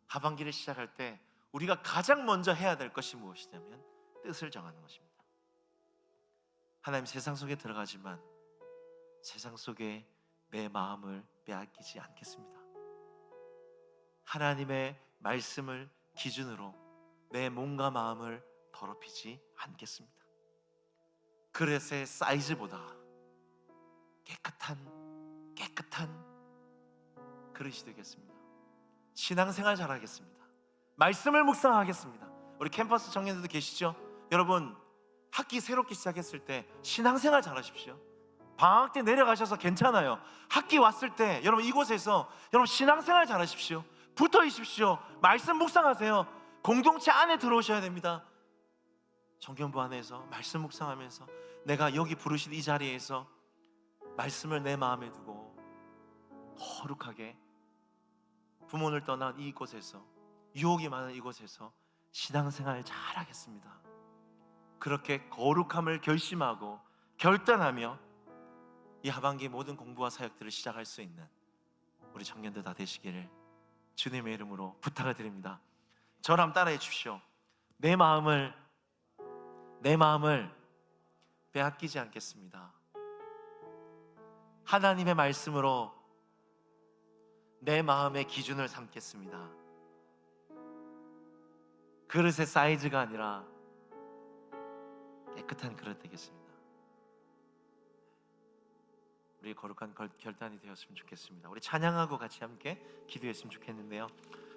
하반기를 시작할 때 우리가 가장 먼저 해야 될 것이 무엇이냐면 뜻을 정하는 것입니다. 하나님, 세상 속에 들어가지만 세상 속에 내 마음을 빼앗기지 않겠습니다. 하나님의 말씀을 기준으로 내 몸과 마음을 더럽히지 않겠습니다. 그릇의 사이즈보다 깨끗한 그릇이 되겠습니다. 신앙생활 잘하겠습니다. 말씀을 묵상하겠습니다. 우리 캠퍼스 청년들도 계시죠? 여러분, 학기 새롭게 시작했을 때 신앙생활 잘하십시오. 방학 때 내려가셔서 괜찮아요. 학기 왔을 때 여러분 이곳에서 여러분 신앙생활 잘하십시오. 붙어 있십시오. 말씀 묵상하세요. 공동체 안에 들어오셔야 됩니다. 성경부 안에서 말씀 묵상하면서 내가 여기 부르신 이 자리에서 말씀을 내 마음에 두고 거룩하게 부모를 떠난 이곳에서, 유혹이 많은 이곳에서 신앙생활 잘하겠습니다. 그렇게 거룩함을 결심하고 결단하며 이 하반기 모든 공부와 사역들을 시작할 수 있는 우리 청년들 다 되시기를 주님의 이름으로 부탁을 드립니다. 저를 한번 따라해 주십시오. 내 마음을 빼앗기지 않겠습니다. 하나님의 말씀으로 내 마음의 기준을 삼겠습니다. 그릇의 사이즈가 아니라 깨끗한 그릇 되겠습니다. 우리 거룩한 결단이 되었으면 좋겠습니다. 우리 찬양하고 같이 함께 기도했으면 좋겠는데요.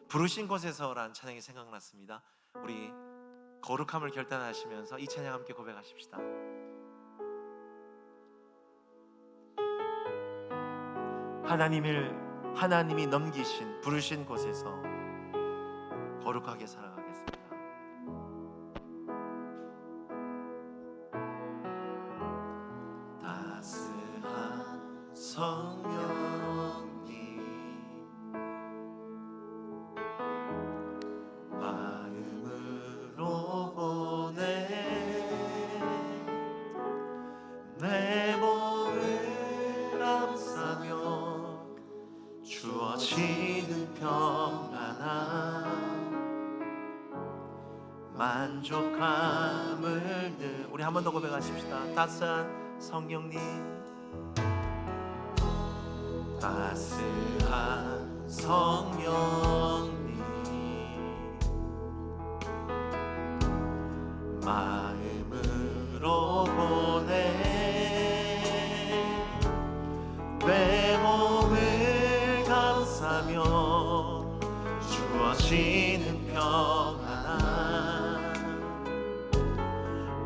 부르신 곳에서라는 찬양이 생각났습니다. 우리 거룩함을 결단하시면서 이 찬양 함께 고백하십시다. 하나님이 넘기신 부르신 곳에서 거룩하게 살아가겠습니다. 따스한 성령님 마음으로 보내 내 몸을 감싸며 주어지는 평안함 만족함을 늘 우리 한 번 더 고백하십시다. 따스한 성령님 따스한 성령님 마음으로 보내 내 몸을 감싸며 주어지는 평안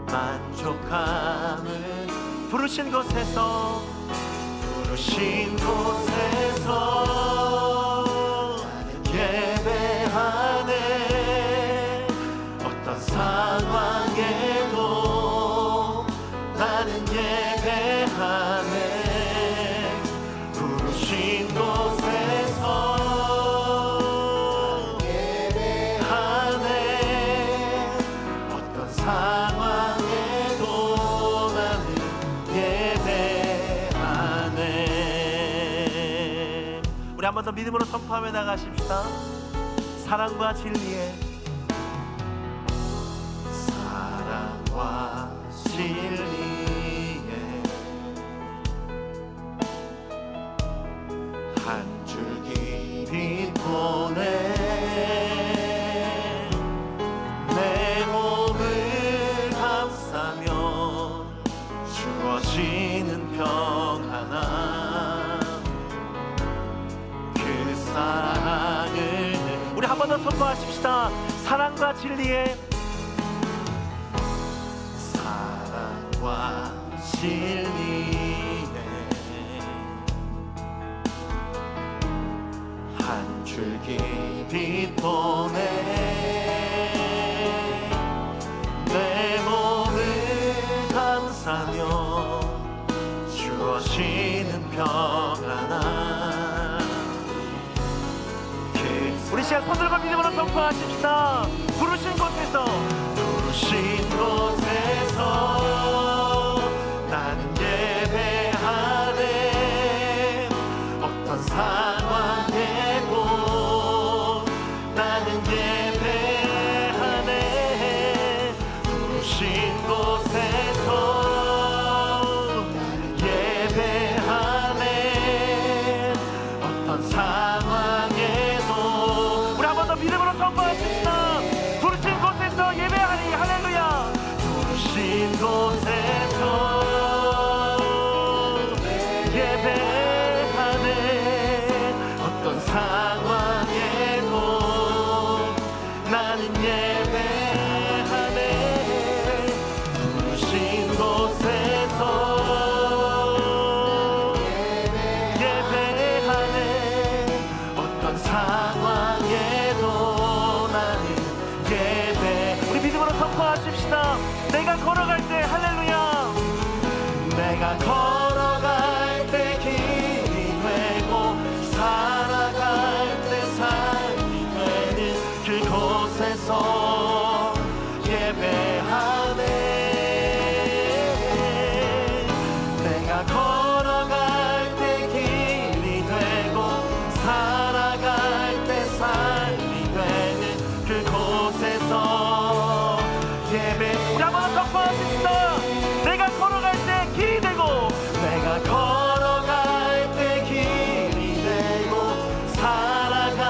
만족함을 부르신 곳에서 예배하네 어떤 상황에도 나는 예배하네 부르신 곳에서 예배하네 어떤 상황에도 나는 예배하네. 우리 한 번 더 믿음으로 선포하며 나가십시다. 사랑과 진리에 사랑과 진리에 한 줄기 빛 보내 내 몸을 감싸며 주어지는 평안함 그 사랑을 우리 한 번 더 선포하십시다. 사랑과 진리에 사랑과 진리에 한 줄기 빛 보내 내 몸을 감싸며 주어지는 평안함 우리 시간 손들고 믿음으로 선포하십시다. 부르신 곳에서 나는 예배하네 어떤 상황에도 나는 예배하네 부르신 곳에서 나는 예배하네 어떤 상황에도 우리 한 번 더 믿음으로 선포하십시다. 부르신 곳에서 예배하니 할렐루야 부르신 곳에서 예배하네 어떤 상황에도 나는 예배하네 부르신 곳에서 예배하네 어떤 상황에도 나는 예배 우리 믿음으로 선포하십시다. 내가 걸어갈 때 할렐루야 내가 걸어갈 때 길이 되고 살아갈 때 삶이 되는 그곳에서 예배하네 내가 걸어갈 때 길이 되고 살아갈 때 삶이 되는 그곳에서 예배 우리 한번 선포하십시다. 내가 걸어갈 때 길이 되고 내가 걸어갈 때 길이 되고 살아갈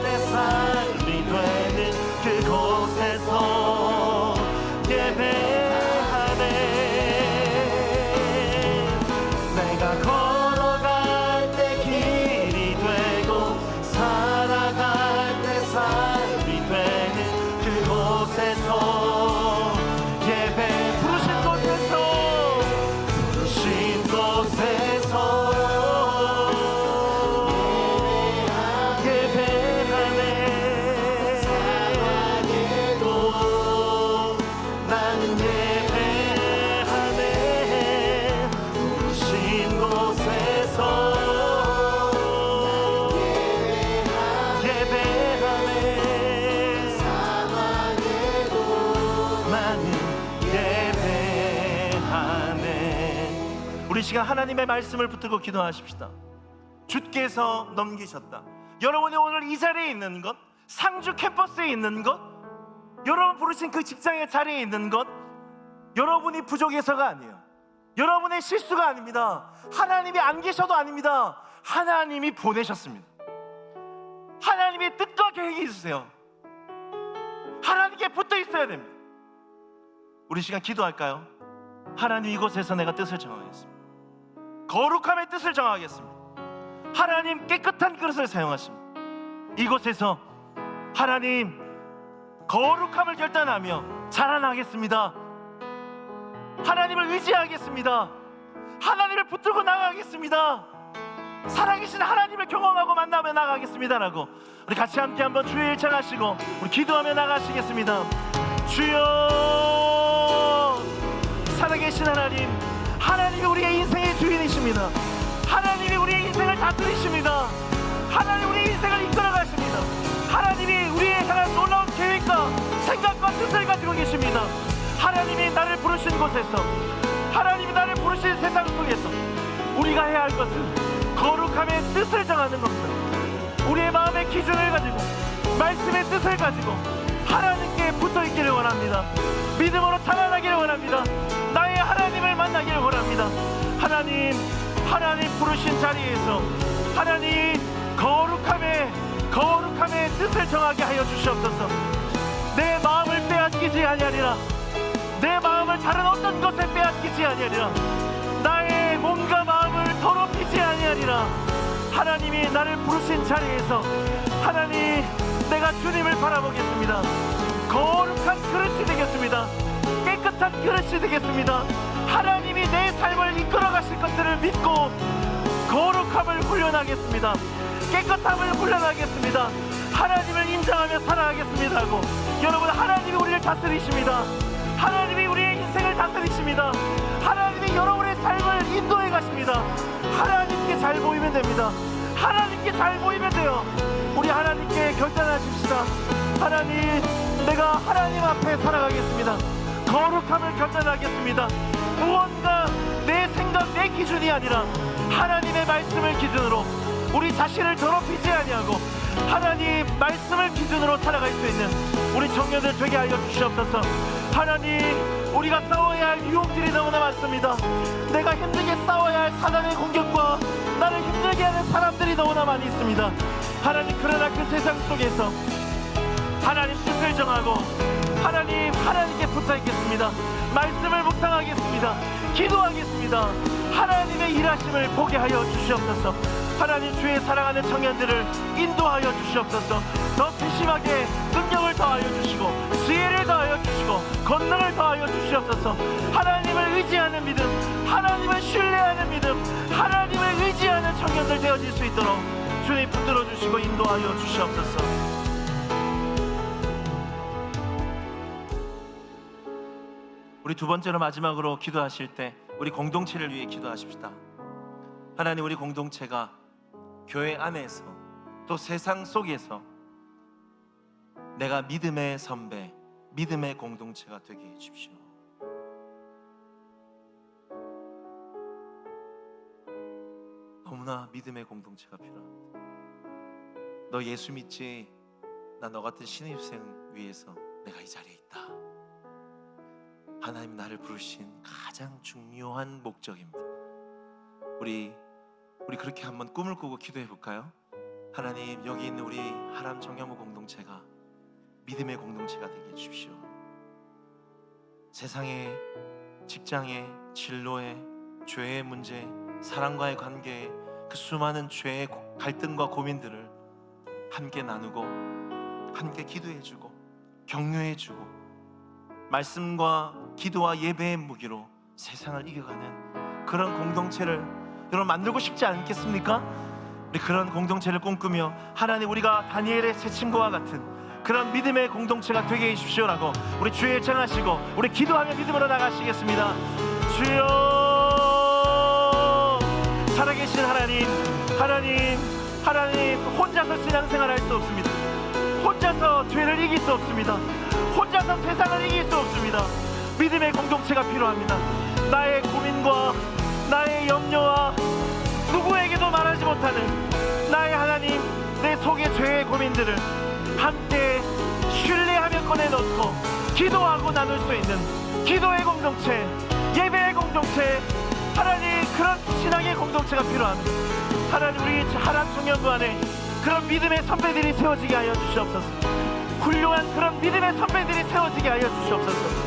때 삶이 되는 그곳에서 예배하네 내가 걸어갈 때 길이 되고 살아갈 때 삶이 되는 그곳에서 예배 부르신 곳에서 예배하네 상황에도 나는 예배하네 부르신 곳에서 예배하네 상황에도 나는 예배하네 우리 시간 하나님의 말씀을 붙들고 기도하십시다. 주께서 넘기셨다. 여러분이 오늘 이 자리에 있는 것, 상주 캠퍼스에 있는 것, 여러분 부르신 그 직장의 자리에 있는 것, 여러분이 부족해서가 아니에요. 여러분의 실수가 아닙니다. 하나님이 안 계셔도 아닙니다. 하나님이 보내셨습니다. 하나님의 뜻과 계획이 있으세요. 하나님께 붙어 있어야 됩니다. 우리 시간 기도할까요? 하나님, 이곳에서 내가 뜻을 정하겠습니다. 거룩함의 뜻을 정하겠습니다. 하나님, 깨끗한 그릇을 사용하십니다. 이곳에서 하나님, 거룩함을 결단하며 자라나겠습니다. 하나님을 의지하겠습니다. 하나님을 붙들고 나가겠습니다. 살아계신 하나님을 경험하고 만나며 나가겠습니다라고 우리 같이 함께 한번 주의 일창하시고 우리 기도하며 나가시겠습니다. 주여, 살아계신 하나님, 하나님이 우리의 인생의 주인이십니다. 하나님이 우리의 인생을 다스리십니다. 하나님 우리의 인생을 이끌어 가십니다. 하나님이 우리의 향한 놀라운 계획과 생각과 뜻을 가지고 계십니다. 하나님이 나를 부르신 곳에서, 하나님이 나를 부르신 세상 속에서 우리가 해야 할 것은 거룩함의 뜻을 정하는 겁니다. 우리의 마음의 기준을 가지고, 말씀의 뜻을 가지고 하나님께 붙어있기를 원합니다. 믿음으로 자라나기를 원합니다. 나의 하나님을 만나기를 원합니다. 하나님 부르신 자리에서 하나님 거룩함의 뜻을 정하게 하여 주시옵소서. 내 마음을 빼앗기지 아니하리라. 내 마음을 다른 어떤 것에 빼앗기지 아니하리라. 나의 몸과 마음을 더럽히지 아니하리라. 하나님이 나를 부르신 자리에서 하나님, 내가 주님을 바라보겠습니다. 거룩한 그릇이 되겠습니다. 깨끗한 그릇이 되겠습니다. 하나님이 내 삶을 이끌어 가실 것들을 믿고 거룩함을 훈련하겠습니다. 깨끗함을 훈련하겠습니다. 하나님을 인정하며 살아가겠습니다 하고, 여러분, 하나님이 우리를 다스리십니다. 하나님이 우리의 인생을 다스리십니다. 하나님이 여러분의 삶을 인도해 가십니다. 하나님께 잘 보이면 됩니다. 하나님께 잘 보이면 돼요. 우리 하나님께 결단하십시다. 하나님, 내가 하나님 앞에 살아가겠습니다. 거룩함을 결단하겠습니다. 무언가 내 생각, 내 기준이 아니라 하나님의 말씀을 기준으로 우리 자신을 더럽히지 아니하고 하나님 말씀을 기준으로 살아갈 수 있는 우리 청년들 되게 하여 주시옵소서. 하나님, 우리가 싸워야 할 유혹들이 너무나 많습니다. 내가 힘들게 싸워야 할 사단의 공격과 나를 힘들게 하는 사람들이 너무나 많이 있습니다. 하나님, 그러나 그 세상 속에서 하나님 뜻을 정하고 하나님께 붙어있겠습니다. 말씀을 묵상하겠습니다. 기도하겠습니다. 하나님의 일하심을 보게 하여 주시옵소서. 하나님, 주의 사랑하는 청년들을 인도하여 주시옵소서. 더 세심하게 능력을 더하여 주시고 지혜를 더하여 주시고 권능을 더하여 주시옵소서. 하나님을 의지하는 믿음, 하나님을 신뢰하는 믿음, 하나님을 의지하는 청년들 되어질 수 있도록 주님 붙들어 주시고 인도하여 주시옵소서. 우리 두 번째로 마지막으로 기도하실 때 우리 공동체를 위해 기도하십시다. 하나님, 우리 공동체가 교회 안에서 또 세상 속에서 내가 믿음의 선배, 믿음의 공동체가 되게 해주십시오. 너무나 믿음의 공동체가 필요합니다. 너 예수 믿지? 나 너 같은 신입생 위해서 내가 이 자리에 있다. 하나님 나를 부르신 가장 중요한 목적입니다. 우리 그렇게 한번 꿈을 꾸고 기도해 볼까요? 하나님, 여기 있는 우리 하람 청년부 공동체가 믿음의 공동체가 되게 해주십시오. 세상에, 직장에, 진로에, 죄의 문제, 사랑과의 관계에 그 수많은 죄의 갈등과 고민들을 함께 나누고 함께 기도해주고 격려해주고 말씀과 기도와 예배의 무기로 세상을 이겨가는 그런 공동체를 여러분 만들고 싶지 않겠습니까? 우리 그런 공동체를 꿈꾸며 하나님, 우리가 다니엘의 새 친구와 같은 그런 믿음의 공동체가 되게 해주십시오라고 우리 주의 일창하시고 우리 기도하며 믿음으로 나가시겠습니다. 주여, 살아계신 하나님 혼자서 신앙생활 할 수 없습니다. 혼자서 죄를 이길 수 없습니다. 혼자서 세상을 이길 수 없습니다. 믿음의 공동체가 필요합니다. 나의 고민과 나의 염려와 누구에게도 말하지 못하는 나의 하나님, 내 속의 죄의 고민들을 함께 신뢰하며 꺼내놓고 기도하고 나눌 수 있는 기도의 공동체, 예배의 공동체, 하나님, 그런 신앙의 공동체가 필요합니다. 하나님, 우리 하람 청년부 안에 그런 믿음의 선배들이 세워지게 하여 주시옵소서. 훌륭한 그런 믿음의 선배들이 세워지게 하여 주시옵소서.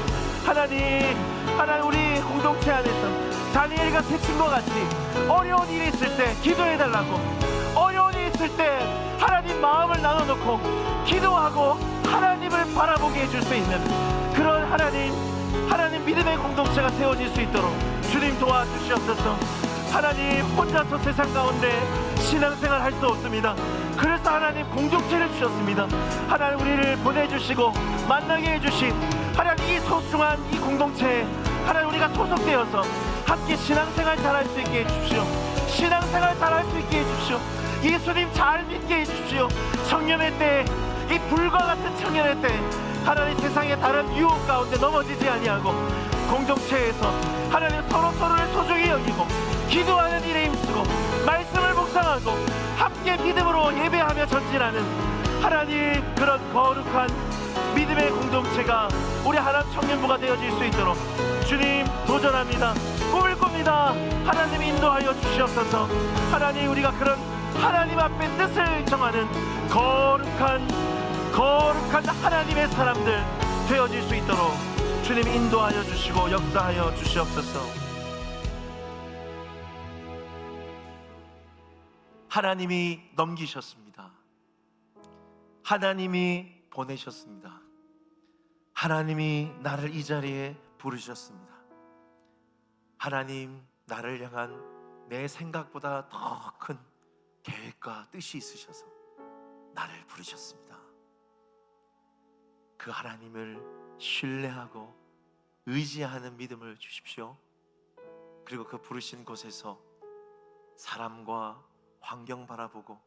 하나님 우리 공동체 안에서 다니엘과 새친과 같이 어려운 일이 있을 때 기도해달라고, 어려운 일이 있을 때 하나님 마음을 나눠놓고 기도하고 하나님을 바라보게 해줄 수 있는 그런 하나님 믿음의 공동체가 세워질 수 있도록 주님 도와주시옵소서. 하나님, 혼자서 세상 가운데 신앙생활 할 수 없습니다. 그래서 하나님 공동체를 주셨습니다. 하나님 우리를 보내주시고 만나게 해주신 하나님 이 소중한 이 공동체에 하나님 우리가 소속되어서 함께 신앙생활 잘할 수 있게 해주십시오. 신앙생활 잘할 수 있게 해주십시오. 예수님 잘 믿게 해주십시오. 청년의 때, 이 불과 같은 청년의 때 하나님 세상의 다른 유혹 가운데 넘어지지 아니하고 공동체에서 하나님 서로를 소중히 여기고 기도하는 일에 힘쓰고 말씀을 묵상하고 함께 믿음으로 예배하며 전진하는 하나님 그런 거룩한 믿음의 공동체가 우리 하나님 청년부가 되어질 수 있도록 주님 도전합니다. 꿈을 꿉니다. 하나님 인도하여 주시옵소서. 하나님 우리가 그런 하나님 앞에 뜻을 정하는 거룩한 하나님의 사람들 되어질 수 있도록 주님 인도하여 주시고 역사하여 주시옵소서. 하나님이 넘기셨습니다. 하나님이 보내셨습니다. 하나님이 나를 이 자리에 부르셨습니다. 하나님, 나를 향한 내 생각보다 더 큰 계획과 뜻이 있으셔서 나를 부르셨습니다. 그 하나님을 신뢰하고 의지하는 믿음을 주십시오. 그리고 그 부르신 곳에서 사람과 환경 바라보고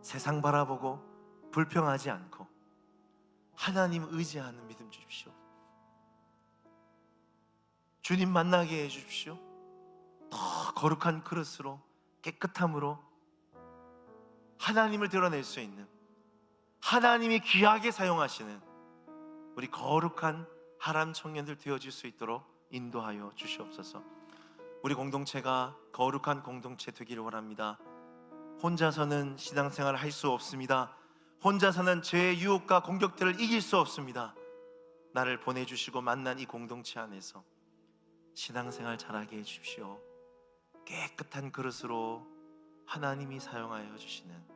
세상 바라보고 불평하지 않고 하나님 의지하는 믿음 주십시오. 주님 만나게 해주십시오. 더 거룩한 그릇으로, 깨끗함으로 하나님을 드러낼 수 있는, 하나님이 귀하게 사용하시는 우리 거룩한 하람 청년들 되어질 수 있도록 인도하여 주시옵소서. 우리 공동체가 거룩한 공동체 되기를 원합니다. 혼자서는 신앙생활을 할 수 없습니다. 혼자서는 죄의 유혹과 공격들을 이길 수 없습니다. 나를 보내주시고 만난 이 공동체 안에서 신앙생활 잘하게 해주십시오. 깨끗한 그릇으로 하나님이 사용하여 주시는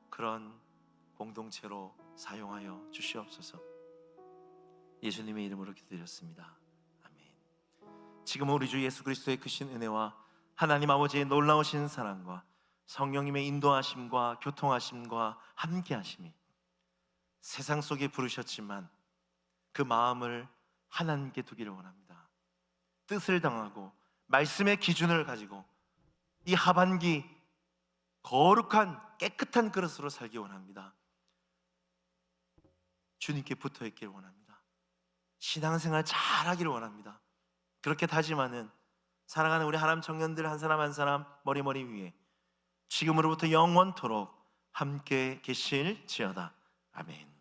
그런 공동체로 사용하여 주시옵소서. 예수님의 이름으로 기도드렸습니다. 아멘. 지금 우리 주 예수 그리스도의 크신 은혜와 하나님 아버지의 놀라우신 사랑과 성령님의 인도하심과 교통하심과 함께하심이 세상 속에 부르셨지만 그 마음을 하나님께 두기를 원합니다. 뜻을 당하고 말씀의 기준을 가지고 이 하반기 거룩한 깨끗한 그릇으로 살기 원합니다. 주님께 붙어 있기를 원합니다. 신앙생활 잘하기를 원합니다. 그렇게 다짐하는 사랑하는 우리 하람 청년들 한 사람 한 사람 머리 위에 지금으로부터 영원토록 함께 계실지어다. 아멘.